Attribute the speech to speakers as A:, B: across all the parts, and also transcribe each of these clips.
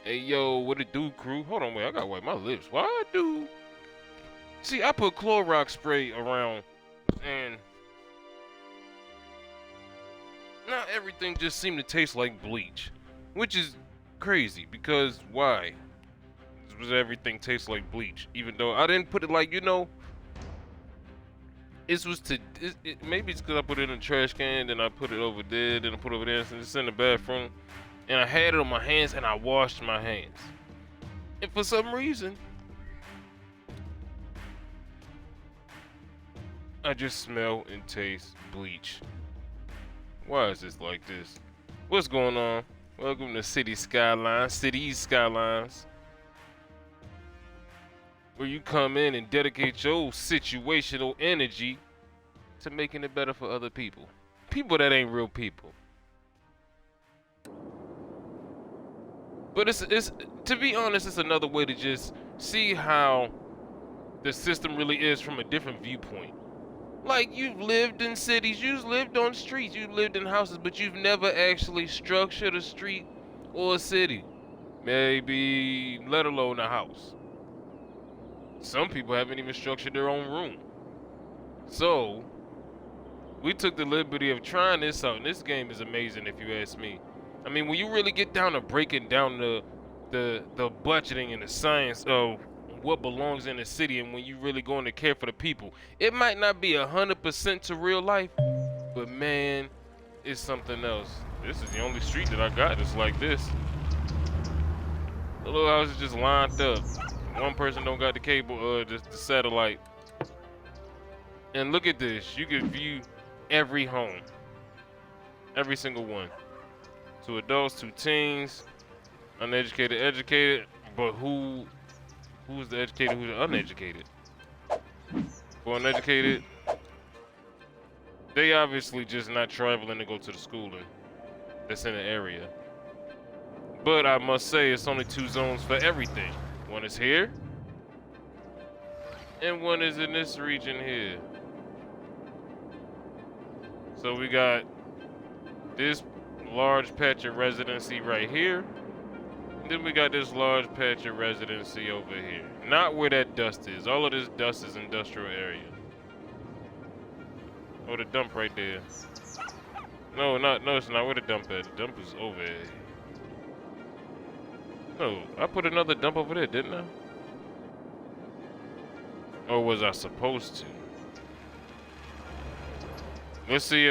A: Hey yo, what it do, crew? Hold on, wait, I gotta wipe my lips. Why I do? See, I put Clorox spray around, and not everything just seemed to taste like bleach, which is crazy because why? Does everything taste like bleach? Even though I didn't put it like it was to. Maybe it's because I put it in a trash can, then I put it over there, then I put it over there, and it's in the bathroom, and I had it on my hands, and I washed my hands, and for some reason, I just smell and taste bleach. Why is this like this? What's going on? Welcome to Cities Skylines, where you come in and dedicate your situational energy to making it better for other people. People that ain't real people. But it's to be honest, it's another way to just see how the system really is from a different viewpoint. Like, you've lived in cities, you've lived on streets, you've lived in houses, but you've never actually structured a street or a city. Maybe, let alone a house. Some people haven't even structured their own room. So, we took the liberty of trying this out, and this game is amazing if you ask me. I mean, when you really get down to breaking down the budgeting and the science of what belongs in the city, and when you really going to care for the people, it might not be 100% to real life, but man, it's something else. This is the only street that I got that's like this. The little house is just lined up. One person don't got the cable, just the satellite. And look at this. You can view every home, every single one. 2 adults, 2 teens, uneducated, educated, but who's the educated, who's the uneducated? For uneducated, they obviously just not traveling to go to the schooling that's in the area. But I must say, it's only 2 zones for everything. One is here, and one is in this region here. So we got this large patch of residency right here. Then we got this large patch of residency over here. Not where that dust is. All of this dust is industrial area. Oh, the dump right there. No, it's not where the dump at. The dump is over there. No, I put another dump over there, didn't I? Or was I supposed to? Let's see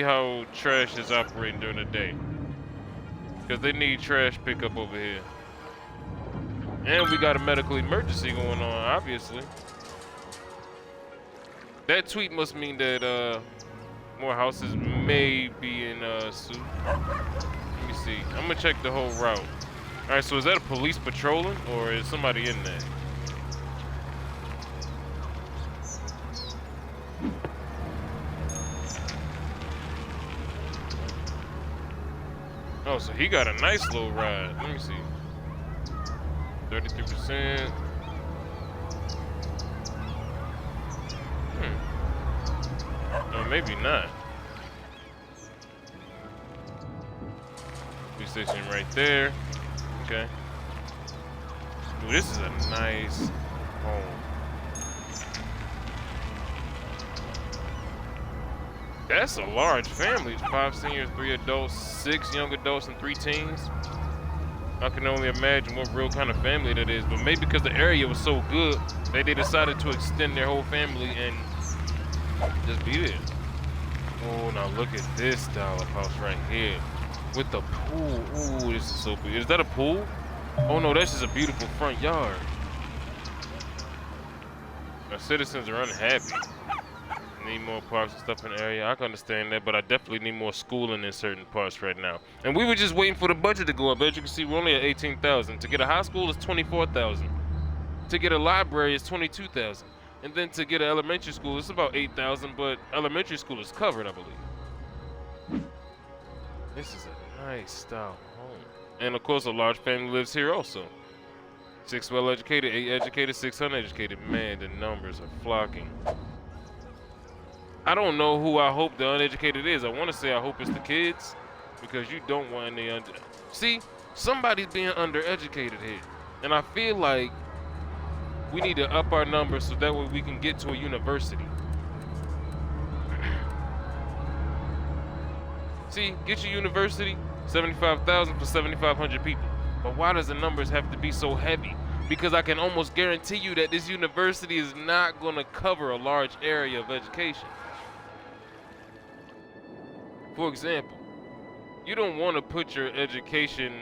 A: how trash is operating during the day. Because they need trash pickup over here. And we got a medical emergency going on, obviously. That tweet must mean that more houses may be in suit. Let me see. I'm gonna check the whole route. Alright, so is that a police patrolling or is somebody in there? Oh, so he got a nice little ride. Let me see. 33%. No, maybe not. Police station right there. Okay. Ooh, this is a nice home. That's a large family. 5 seniors, 3 adults, 6 young adults, and 3 teens. I can only imagine what real kind of family that is, but maybe because the area was so good, they decided to extend their whole family and just be there. Oh, now look at this style of house right here. With the pool. Ooh, this is so big. Is that a pool? Oh no, that's just a beautiful front yard. Our citizens are unhappy. Need more parks and stuff in the area. I can understand that, but I definitely need more schooling in certain parts right now. And we were just waiting for the budget to go up. As you can see, we're only at 18,000. To get a high school is 24,000. To get a library is 22,000. And then to get an elementary school, it's about 8,000, but elementary school is covered, I believe. This is a nice style home. And of course, a large family lives here also. 6 well-educated, 8 educated, 6 uneducated. Man, the numbers are flocking. I don't know who I hope the uneducated is. I want to say I hope it's the kids, because you don't want any See, Somebody's being undereducated here. And I feel like we need to up our numbers so that way we can get to a university. See, get your university, 75,000 for 7,500 people. But why does the numbers have to be so heavy? Because I can almost guarantee you that this university is not going to cover a large area of education. For example, you don't want to put your education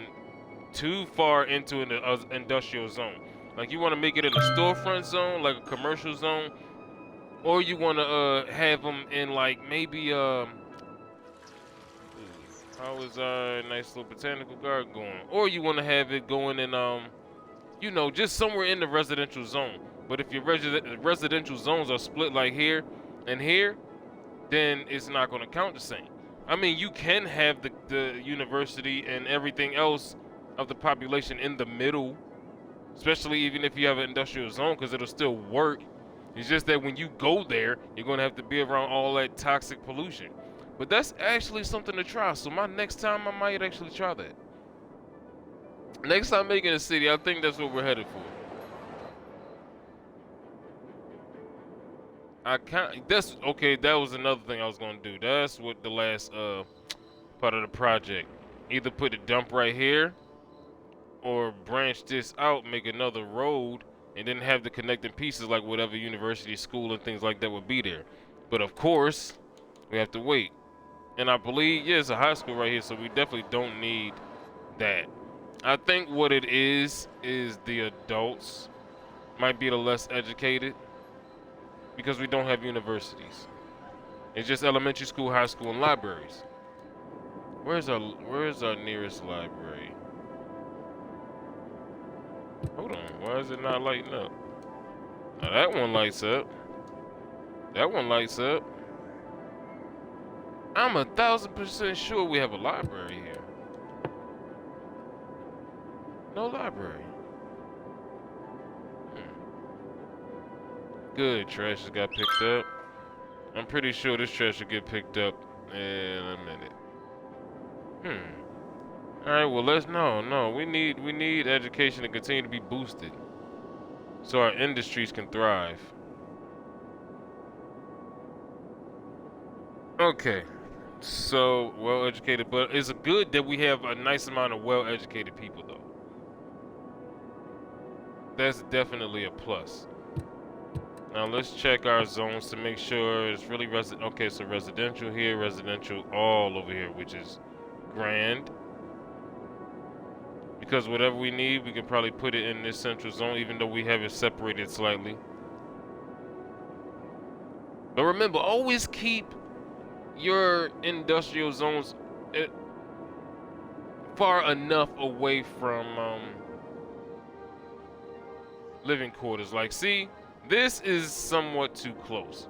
A: too far into an industrial zone. Like you want to make it in a storefront zone, like a commercial zone, or you want to have them in like maybe how is our nice little botanical garden going? Or you want to have it going in you know, just somewhere in the residential zone. But if your residential zones are split like here and here, then it's not going to count the same. I mean, you can have the university and everything else of the population in the middle, especially even if you have an industrial zone, because it'll still work. It's just that when you go there, you're going to have to be around all that toxic pollution. But that's actually something to try. So my next time, I might actually try that. Next time making a city, I think that's what we're headed for. That's okay. That was another thing I was gonna do. That's what the last part of the project. Either put a dump right here, or branch this out, make another road, and then have the connecting pieces like whatever university, school, and things like that would be there. But of course, we have to wait. And I believe, yeah, it's a high school right here, so we definitely don't need that. I think what it is the adults might be the less educated because we don't have universities. It's just elementary school, high school, and libraries. Where's our nearest library? Hold on, why is it not lighting up? Now that one lights up. That one lights up. I'm 1,000% sure we have a library here. No library. Good, trash just got picked up. I'm pretty sure this trash will get picked up in a minute. Alright, well no, we need education to continue to be boosted so our industries can thrive. Okay. So well educated, but it's good that we have a nice amount of well educated people though. That's definitely a plus. Now let's check our zones to make sure it's really okay, so residential here, residential all over here, which is grand. Because whatever we need, we can probably put it in this central zone, even though we have it separated slightly. But remember, always keep your industrial zones far enough away from living quarters. Like, see, this is somewhat too close.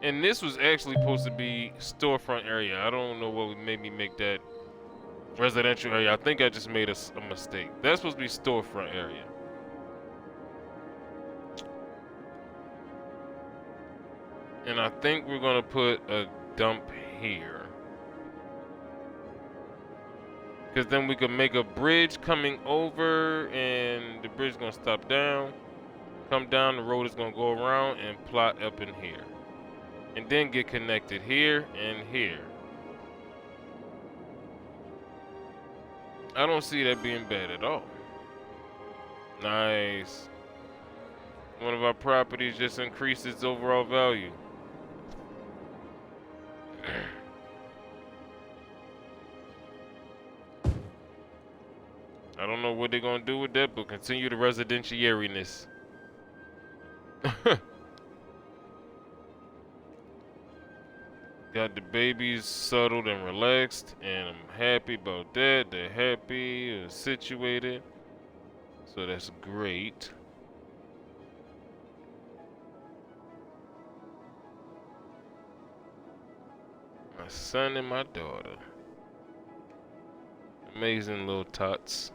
A: And this was actually supposed to be storefront area. I don't know what made me make that residential area. I think I just made a mistake. That's supposed to be storefront area. And I think we're gonna put a dump here. Because then we could make a bridge coming over and the bridge is gonna stop down. Come down, the road is gonna go around and plot up in here. And then get connected here and here. I don't see that being bad at all. Nice. One of our properties just increased its overall value. I don't know what they're gonna do with that, but continue the residentiariness. Got the babies settled and relaxed, and I'm happy about that. They're happy and situated, so that's great. My son and my daughter. Amazing little tots.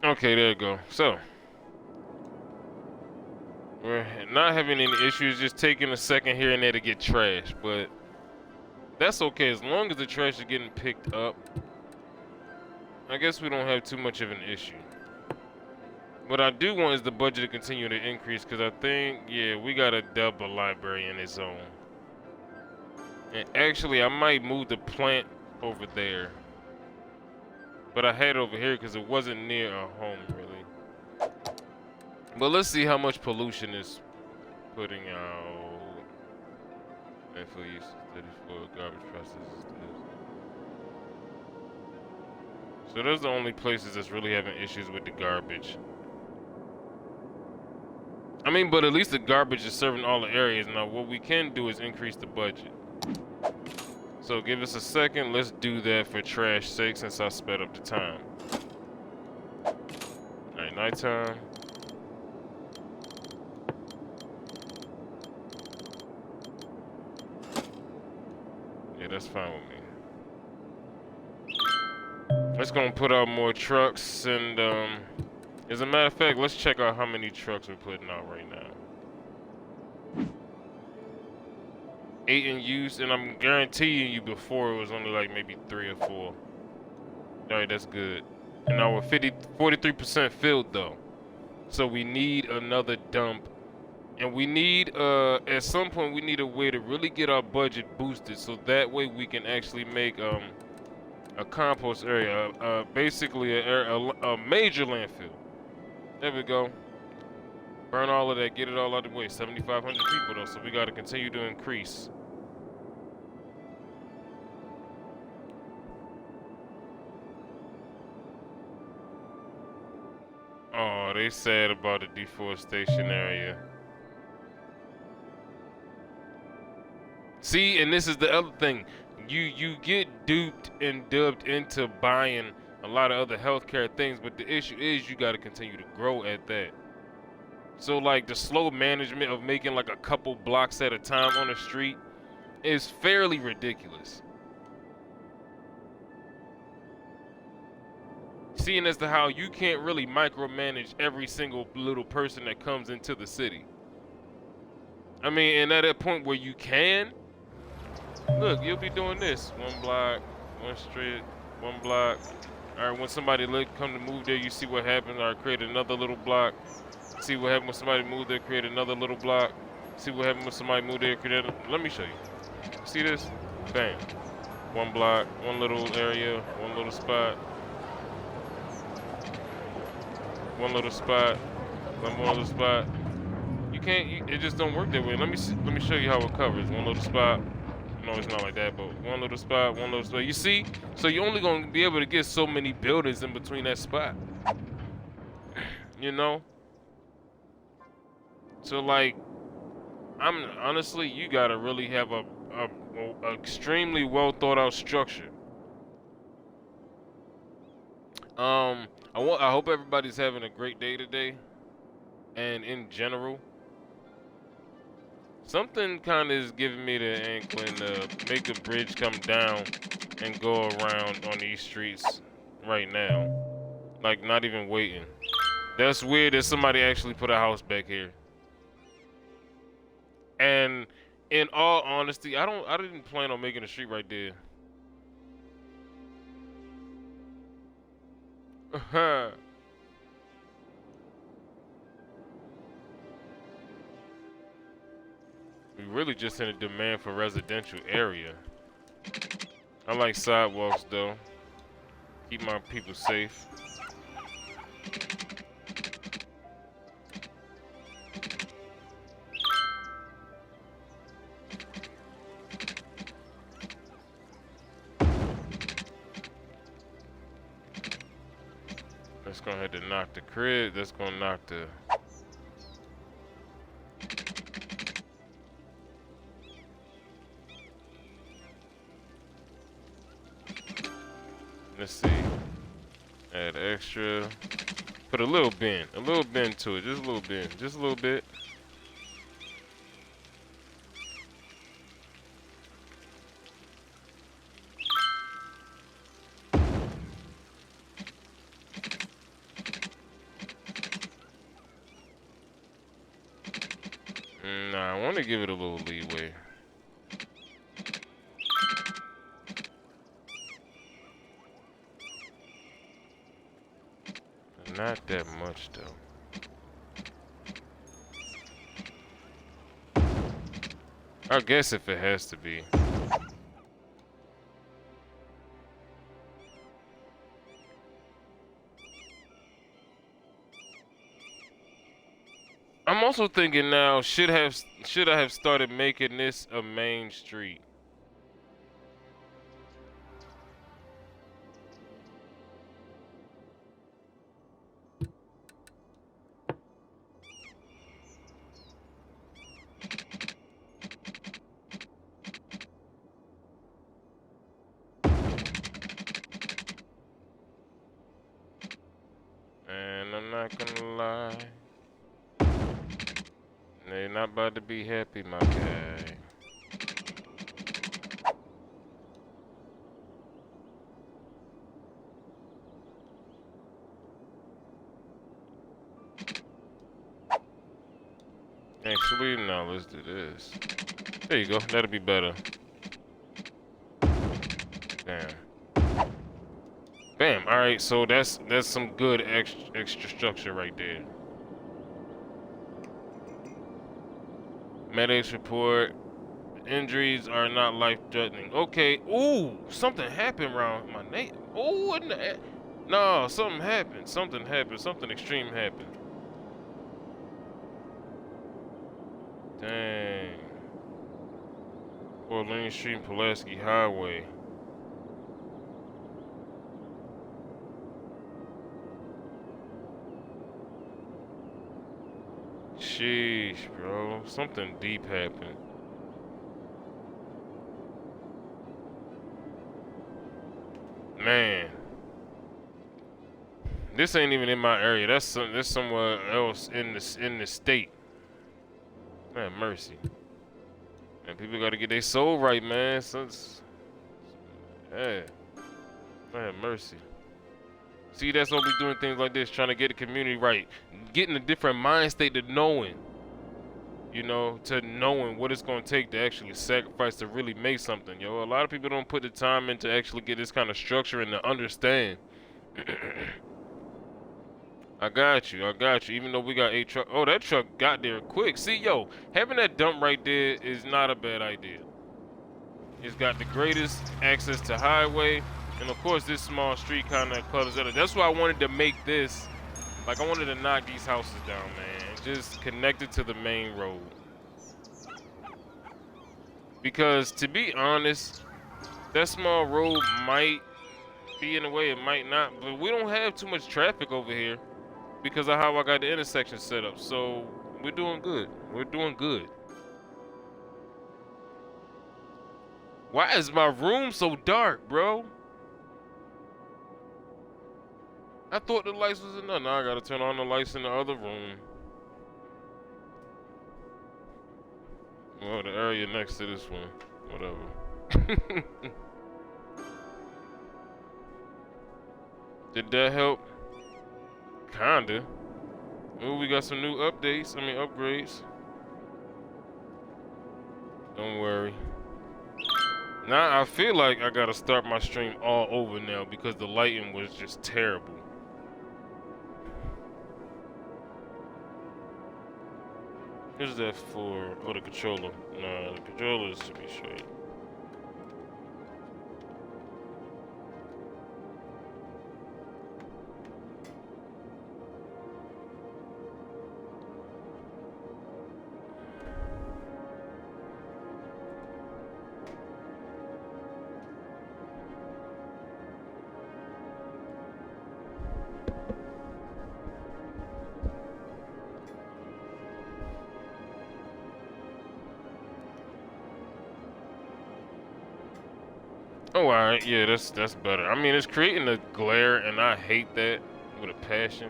A: Okay, there you go. So we're not having any issues, just taking a second here and there to get trash, but that's okay as long as the trash is getting picked up. I guess we don't have too much of an issue. What I do want is the budget to continue to increase, because I think, yeah, we got a double library in its own. And actually, I might move the plant over there. But I had it over here because it wasn't near our home, really. But let's see how much pollution is putting out. Landfill use for garbage processes. So those are the only places that's really having issues with the garbage. I mean, but at least the garbage is serving all the areas. Now, what we can do is increase the budget. So give us a second. Let's do that for trash sake since I sped up the time. Alright, nighttime. Yeah, that's fine with me. It's gonna put out more trucks, and as a matter of fact, let's check out how many trucks we're putting out right now. 8 in use, and I'm guaranteeing you before it was only like maybe 3 or 4. Alright, that's good. And now we're 43% filled though. So we need another dump. And we need, at some point, we need a way to really get our budget boosted, so that way we can actually make a compost area, basically a major landfill. There we go. Burn all of that, get it all out of the way. 7,500 people though, so we got to continue to increase. Oh, they sad about the deforestation area. See, and this is the other thing. You get duped and dubbed into buying a lot of other healthcare things, but the issue is you got to continue to grow at that. So like the slow management of making like a couple blocks at a time on the street is fairly ridiculous. Seeing as to how you can't really micromanage every single little person that comes into the city. I mean, and at that point where you can, look, you'll be doing this. 1 block, 1 street, 1 block. All right, when somebody come to move there, you see what happens. All right, create another little block. See what happens when somebody move there, create another little block. See what happens when somebody move there, create another. Let me show you. See this? Bam. 1 block, 1 little area, 1 little spot. 1 little spot, 1 more little spot. You can't. It just don't work that way. Let me show you how it covers. 1 little spot. No, it's not like that, but 1 little spot, 1 little spot. You see? So you're only gonna be able to get so many buildings in between that spot. You know? So like, I'm honestly, you gotta really have a extremely well thought out structure. I hope everybody's having a great day today, and in general. Something kind of is giving me the inkling to make the bridge come down and go around on these streets right now. Like, not even waiting. That's weird that somebody actually put a house back here. And in all honesty, I didn't plan on making a street right there. We really just in a demand for residential area. I like sidewalks though. Keep my people safe. That's gonna have to knock the crib. That's gonna knock the. Let's see. Add extra. Put a little bend to it. Just a little bend. Just a little bit. Nah, I want to give it a little leeway. Not that much, though. I guess if it has to be. I'm also thinking now, should I have started making this a main street? And I'm not gonna lie, they're not about to be happy, my guy. Actually, no, let's do this. There you go, that'll be better. Damn. Bam, alright, so that's some good extra structure right there. Medics report, injuries are not life-threatening. Okay, ooh, something happened around my name. Ooh, no, something happened, something extreme happened. Dang. Orleans Street, Pulaski Highway. Sheesh, bro. Something deep happened. Man. This ain't even in my area. That's somewhere else in the state. Man, mercy. Man, people gotta get their soul right, man. So yeah. Man, mercy. See, that's why we doing things like this, trying to get the community right. Getting a different mind state to knowing. You know, to knowing what it's gonna take to actually sacrifice to really make something, yo. A lot of people don't put the time in to actually get this kind of structure and to understand. I got you. Even though we got 8 truck. Oh, that truck got there quick. See, yo, having that dump right there is not a bad idea. It's got the greatest access to highway, and of course, this small street kind of covers it. That's why I wanted to make this. Like, I wanted to knock these houses down, man. Just connect it to the main road. Because, to be honest, that small road might be in the way, it might not. But we don't have too much traffic over here because of how I got the intersection set up. So, we're doing good. We're doing good. Why is my room so dark, bro? I thought the lights was enough. Now I gotta turn on the lights in the other room. Well, the area next to this one. Whatever. Did that help? Kinda. Ooh, we got some new upgrades. Don't worry. Now I feel like I gotta start my stream all over now because the lighting was just terrible. Who's that for? Oh, the controller. Nah, the controller should be straight. Oh, alright, yeah, that's better. I mean, it's creating a glare, and I hate that with a passion.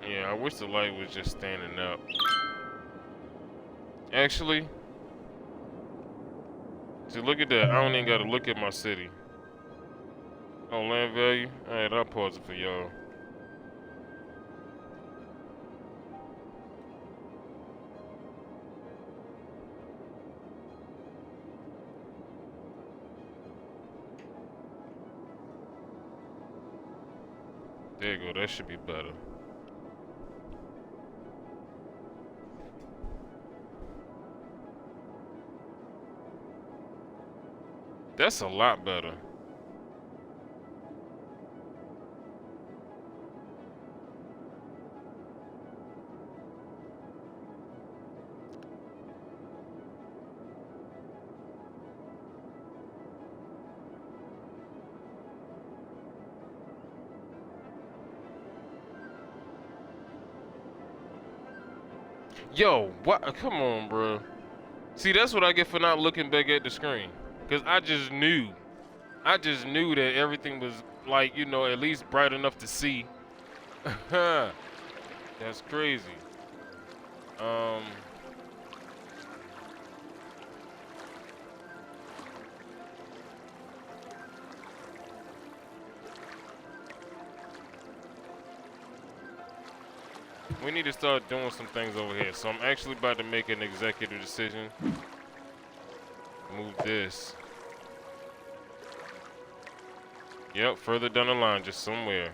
A: Yeah, I wish the light was just standing up. Actually, see, look at that. I don't even gotta look at my city. Oh, land value. All right, I'll pause it for y'all. There you go. That should be better. That's a lot better. Yo, what? Come on, bro. See, that's what I get for not looking back at the screen. Cause I just knew that everything was like, you know, at least bright enough to see. That's crazy. We need to start doing some things over here. So I'm actually about to make an executive decision. Move this. Yep, further down the line, just somewhere.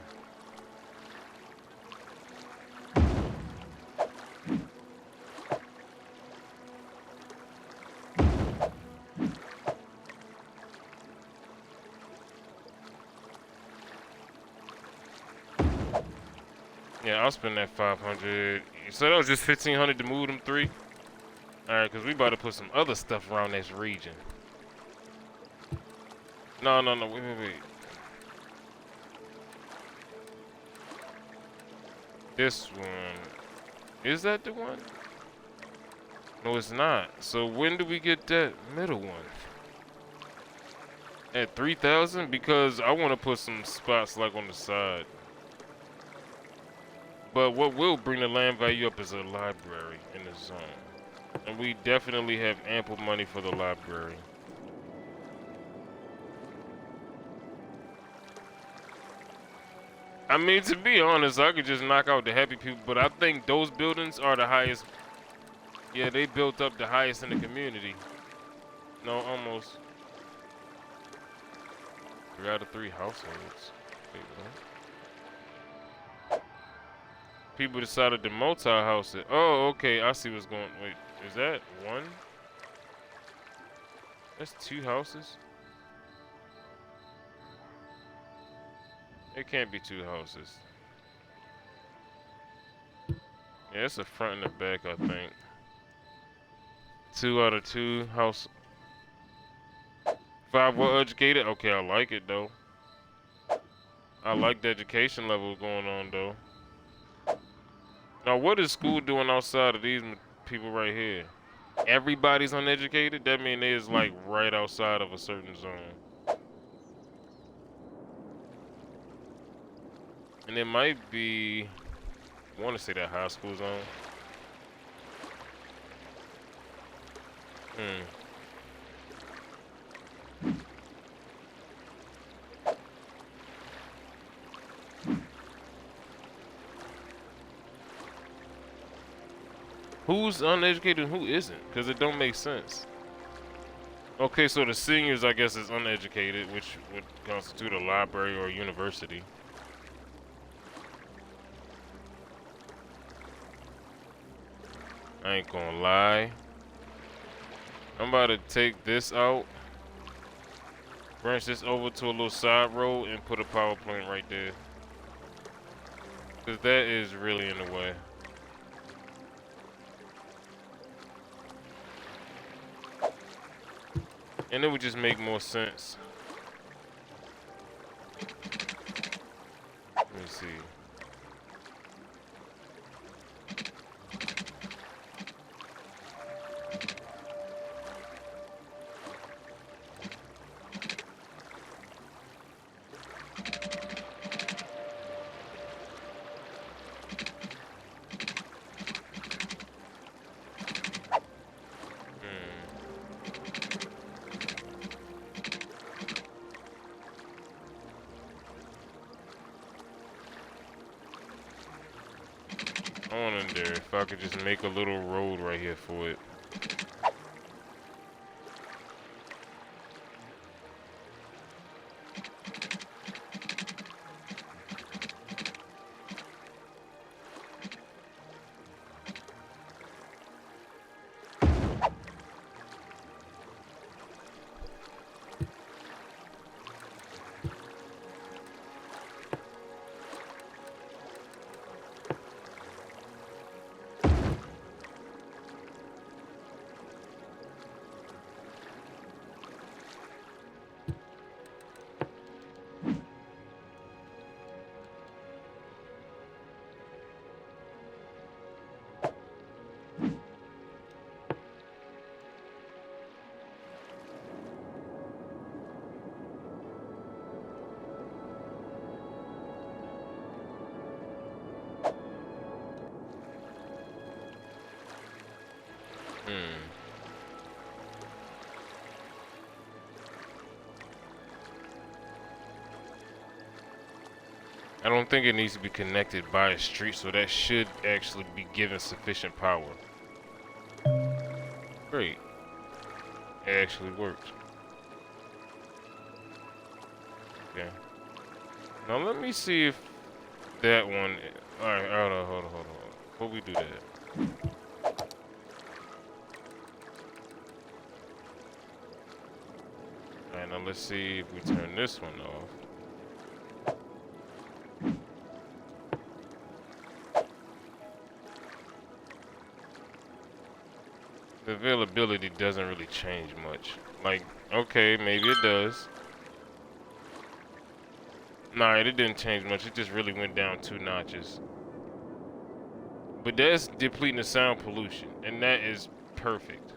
A: Yeah, I'll spend that 500. So that was just 1,500 to move them 3. All right, cause we about to put some other stuff around this region. No, wait. This one, is that the one? No, it's not. So when do we get that middle one? At 3,000? Because I want to put some spots like on the side. But what will bring the land value up is a library in the zone. And we definitely have ample money for the library. I mean, to be honest, I could just knock out the happy people, but I think those buildings are the highest. Yeah, they built up the highest in the community. No, almost. 3 out of 3 households. Wait, what? People decided to multi-house it. Oh, okay, I see what's going. Wait, is that 1? That's 2 houses? It can't be 2 houses. Yeah, it's a front and a back, I think. 2 out of 2 house. 5 well educated. Okay, I like it though. I like the education level going on though. Now, what is school doing outside of these people right here? Everybody's uneducated? That means they is like right outside of a certain zone. And it might be, I want to say that high school zone. Who's uneducated and who isn't? Because it don't make sense. Okay, so the seniors, I guess, is uneducated, which would constitute a library or a university. I ain't gonna lie. I'm about to take this out, branch this over to a little side road, and put a power plant right there. Because that is really in the way. And it would just make more sense. Let me see. secondary. If I could just make a little road right here for it. I don't think it needs to be connected by a street, so that should actually be given sufficient power. Great. It actually worked. Okay. Now let me see if that one... Alright, hold on. Before we do that. Alright, now let's see if we turn this one off. The availability doesn't really change much. Like, okay, maybe it does. Nah, it didn't change much. It just really went down 2 notches. But that's depleting the sound pollution, and that is perfect.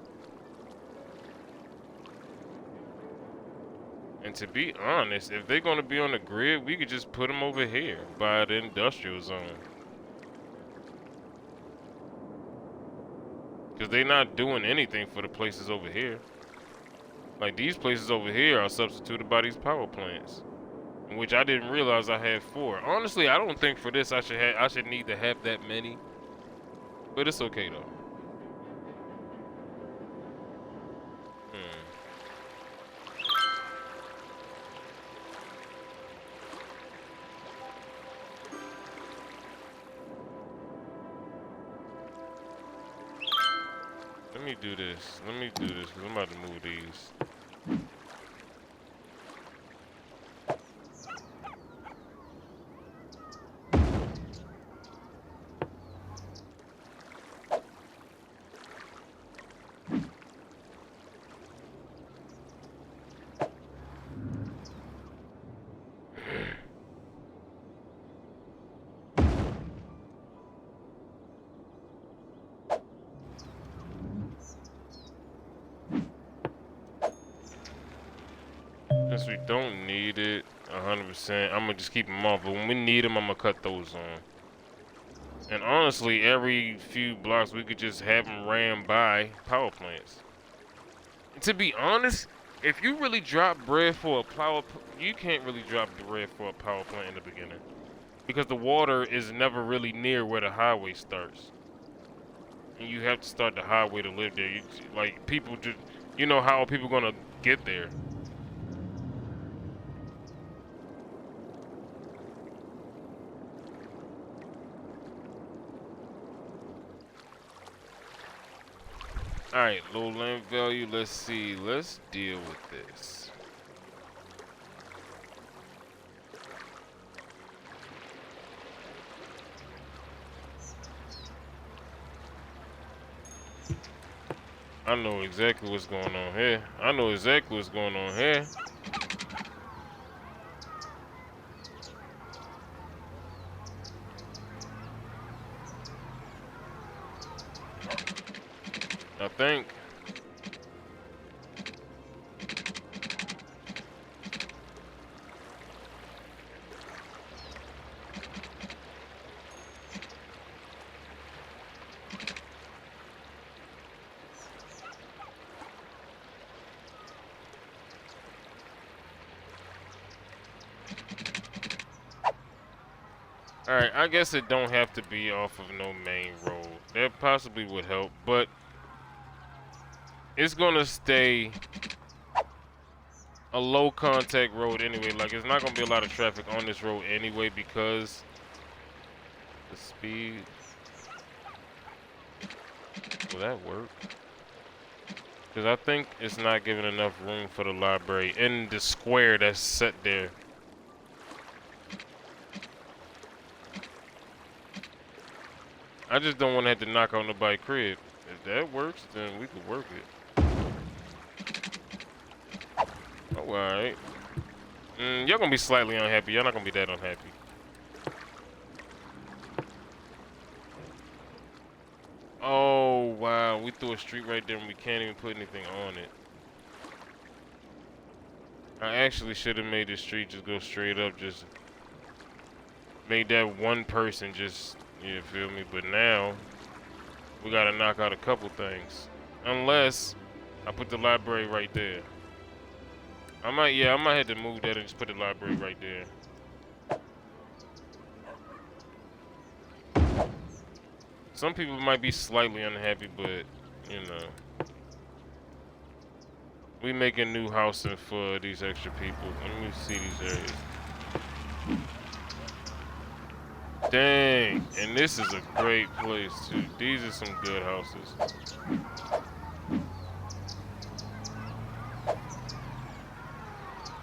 A: And to be honest, if they're going to be on the grid, we could just put them over here by the industrial zone. Because they're not doing anything for the places over here. Like, these places over here are substituted by these power plants. Which I didn't realize I had 4. Honestly, I don't think for this I should need to have that many. But it's okay though. Let me do this because I'm about to move these. Since we don't need it 100%, I'm gonna just keep them off. But when we need them, I'm gonna cut those on. And honestly, every few blocks we could just have them ran by power plants. And to be honest, if you really drop bread for a you can't really drop bread for a power plant in the beginning, because the water is never really near where the highway starts, and you have to start the highway to live there. Like people just, you know how people gonna get there. Alright, low land value, let's see. Let's deal with this. I know exactly what's going on here. I know exactly what's going on here. I think. Alright, I guess it don't have to be off of no main road. That possibly would help, but it's gonna stay a low contact road anyway. Like, it's not gonna be a lot of traffic on this road anyway because the speed. Will that work? Because I think it's not giving enough room for the library in the square that's set there. I just don't want to have to knock on nobody's crib. If that works, then we could work it. Oh, alright. Y'all gonna be slightly unhappy. Y'all not gonna be that unhappy. Oh, wow. We threw a street right there and we can't even put anything on it. I actually should have made the street just go straight up. Just made that one person just, you feel me? But now, we gotta knock out a couple things. Unless I put the library right there. I might have to move that and just put the library right there. Some people might be slightly unhappy, but, you know. We making new housing for these extra people. Let me see these areas. Dang, and this is a great place too. These are some good houses.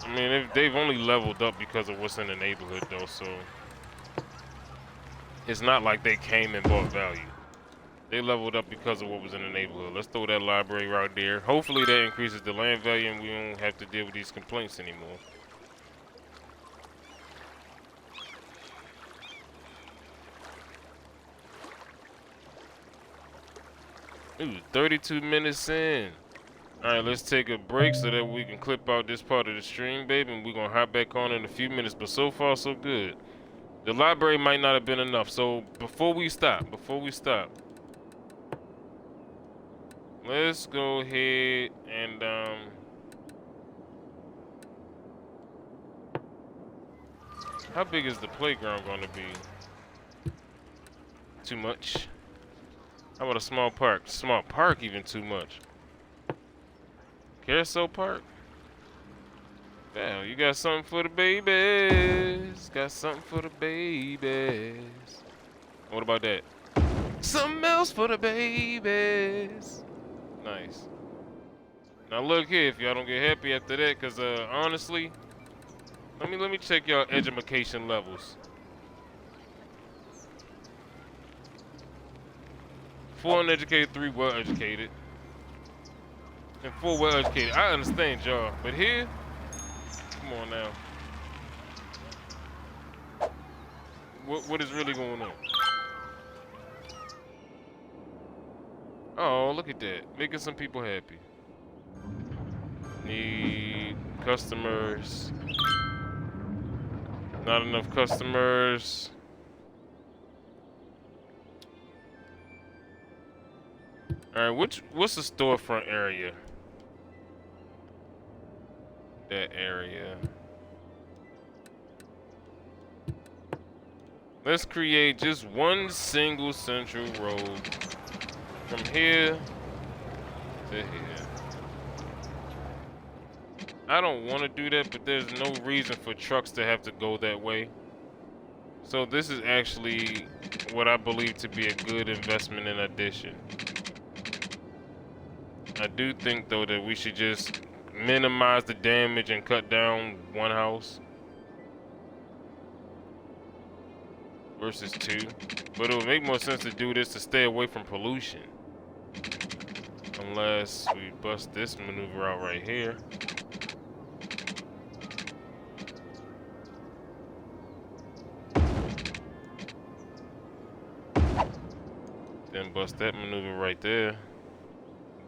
A: I mean, they've only leveled up because of what's in the neighborhood though, so it's not like they came and bought value. They leveled up because of what was in the neighborhood. Let's throw that library right there. Hopefully that increases the land value and we don't have to deal with these complaints anymore. Ooh, 32 minutes in. Alright, let's take a break so that we can clip out this part of the stream, baby, and we're gonna hop back on in a few minutes, but so far so good. The library might not have been enough, so before we stop, let's go ahead and how big is the playground gonna be? Too much. How about a small park? Small park even too much. Carousel park? Damn, you got something for the babies. Got something for the babies. What about that? Something else for the babies. Nice. Now look here, if y'all don't get happy after that, cause honestly, let me check y'all education levels. 4 uneducated, 3 well educated, and 4 well educated. I understand y'all, but here, come on now. What is really going on? Oh, look at that. Making some people happy. Need customers. Not enough customers. Alright, what's the storefront area? That area. Let's create just one single central road from here to here. I don't want to do that, but there's no reason for trucks to have to go that way. So this is actually what I believe to be a good investment in addition. I do think though that we should just minimize the damage and cut down one house versus 2. But it would make more sense to do this to stay away from pollution. Unless we bust this maneuver out right here. Then bust that maneuver right there.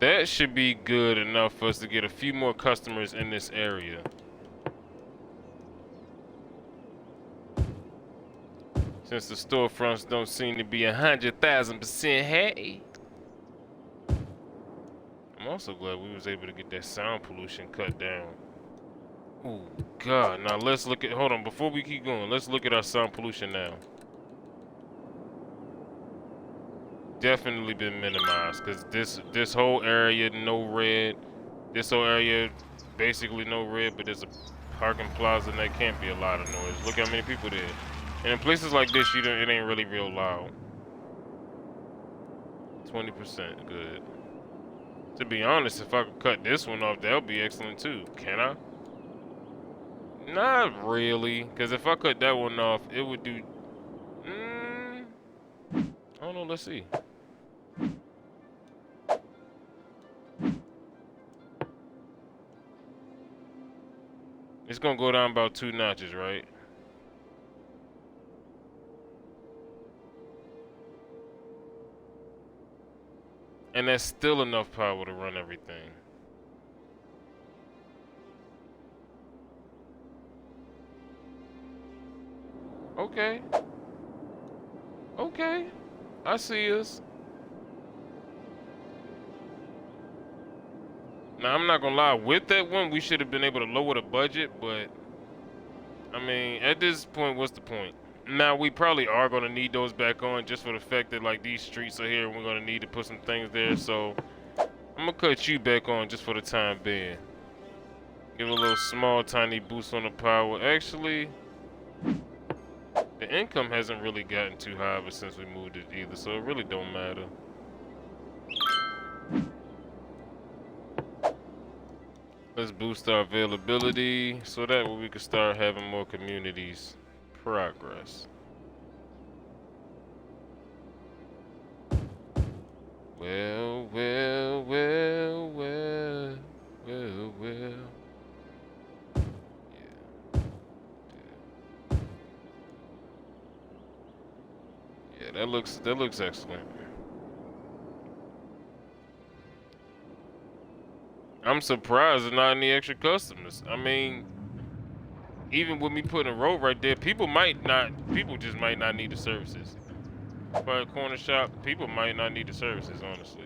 A: That should be good enough for us to get a few more customers in this area. Since the storefronts don't seem to be 100,000% happy. I'm also glad we was able to get that sound pollution cut down. Oh God, now let's look at, hold on, before we keep going, let's look at our sound pollution now. definitely been minimized, because this whole area, no red. This whole area, basically no red, but there's a parking plaza and that can't be a lot of noise. Look how many people there. And in places like this, it ain't really real loud. 20%, good. To be honest, if I could cut this one off, that would be excellent too. Can I? Not really, because if I cut that one off, it would do... I don't know, let's see. It's gonna go down about 2 notches, right? And that's still enough power to run everything. Okay. Okay. I see us. Now, I'm not gonna lie, with that one, we should have been able to lower the budget, but I mean, at this point, what's the point? Now, we probably are gonna need those back on just for the fact that, like, these streets are here and we're gonna need to put some things there, so I'm gonna cut you back on just for the time being. Give it a little small, tiny boost on the power. Actually, the income hasn't really gotten too high ever since we moved it either, so it really don't matter. Let's boost our availability so that way we can start having more communities progress. Well, well, well, well, well, well. Yeah, that looks excellent. I'm surprised there's not any extra customers. I mean, even with me putting a road right there, people just might not need the services. By a corner shop, people might not need the services, honestly.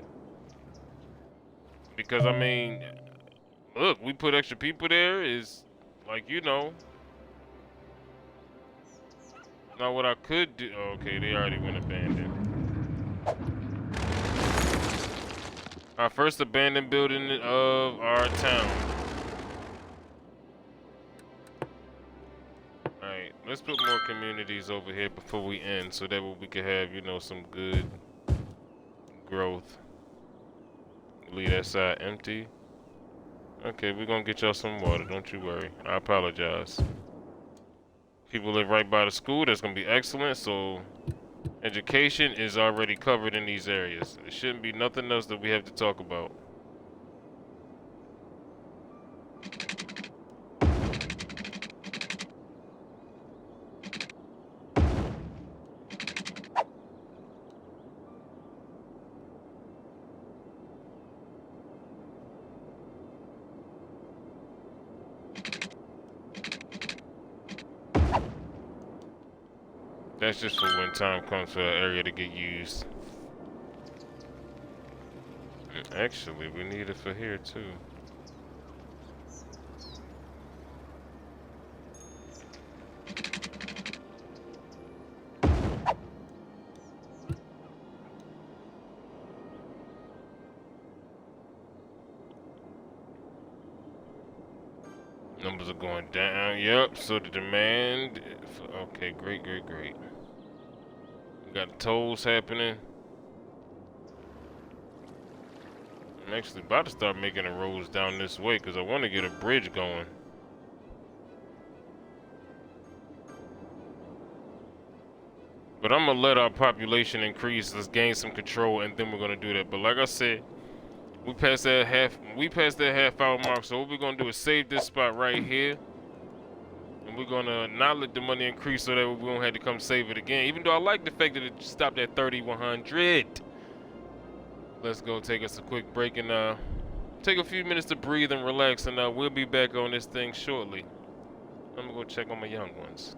A: Because, I mean, look, we put extra people there is, like, you know. Now, what I could do, oh, okay, they already went abandoned. Our first abandoned building of our town. Alright, let's put more communities over here before we end so that we can have, you know, some good growth. Leave that side empty. Okay, we're gonna get y'all some water, don't you worry. I apologize. People live right by the school, that's gonna be excellent, so education is already covered in these areas. There shouldn't be nothing else that we have to talk about. That's just for when time comes for an area to get used. Actually, we need it for here too. Numbers are going down. Yep, so the demand. Okay, great, great, great. We got tolls happening. I'm actually about to start making the roads down this way because I want to get a bridge going. But I'm gonna let our population increase. Let's gain some control, and then we're gonna do that. But like I said, we passed that half hour mark. So what we're gonna do is save this spot right here, and we're gonna not let the money increase so that we won't have to come save it again. Even though I like the fact that it stopped at 3,100. Let's go take us a quick break and take a few minutes to breathe and relax, and we'll be back on this thing shortly. I'm gonna go check on my young ones.